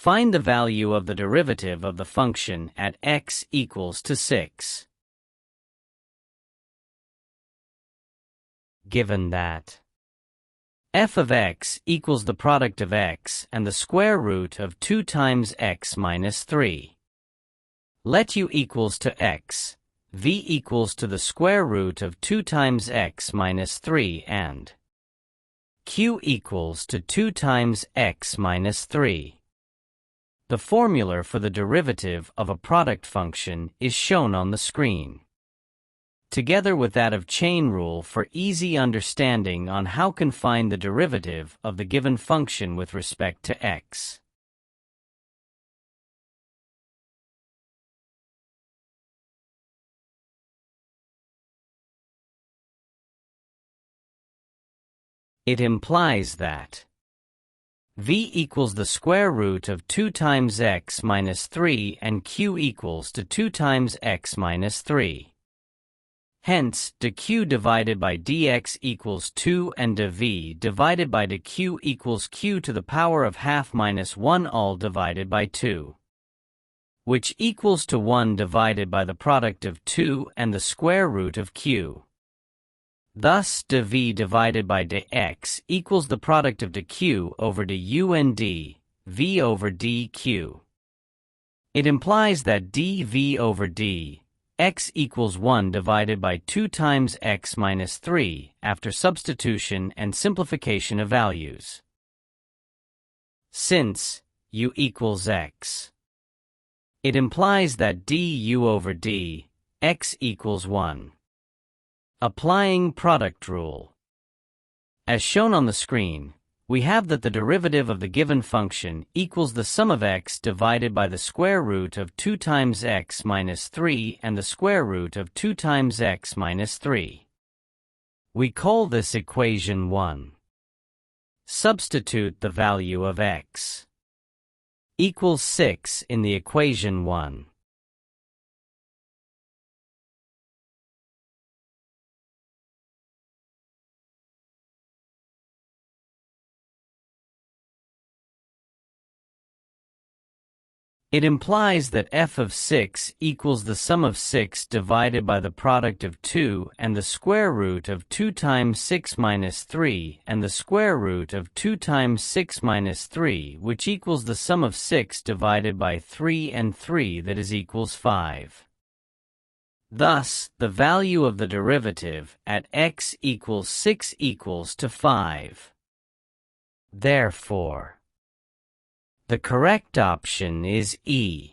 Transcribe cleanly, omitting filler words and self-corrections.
Find the value of the derivative of the function at x equals to 6. Given that f of x equals the product of x and the square root of 2 times x minus 3. Let u equals to x, v equals to the square root of 2 times x minus 3 and q equals to 2 times x minus 3. The formula for the derivative of a product function is shown on the screen, together with that of chain rule for easy understanding on how can find the derivative of the given function with respect to x. It implies that v equals the square root of 2 times x minus 3 and q equals to 2 times x minus 3. Hence, dq divided by dx equals 2 and dv divided by dq equals q to the power of half minus 1 all divided by 2, which equals to 1 divided by the product of 2 and the square root of q. Thus, dv divided by dx equals the product of dq over du and dv over dq. It implies that dv over dx equals 1 divided by 2 times x minus 3 after substitution and simplification of values. Since u equals x, it implies that du over dx equals 1. Applying product rule. As shown on the screen, we have that the derivative of the given function equals the sum of x divided by the square root of 2 times x minus 3 and the square root of 2 times x minus 3. We call this equation 1. Substitute the value of x equals 6 in the equation 1. It implies that f of 6 equals the sum of 6 divided by the product of 2 and the square root of 2 times 6 minus 3 and the square root of 2 times 6 minus 3, which equals the sum of 6 divided by 3 and 3, that is equals 5. Thus, the value of the derivative at x equals 6 equals to 5. Therefore, the correct option is E.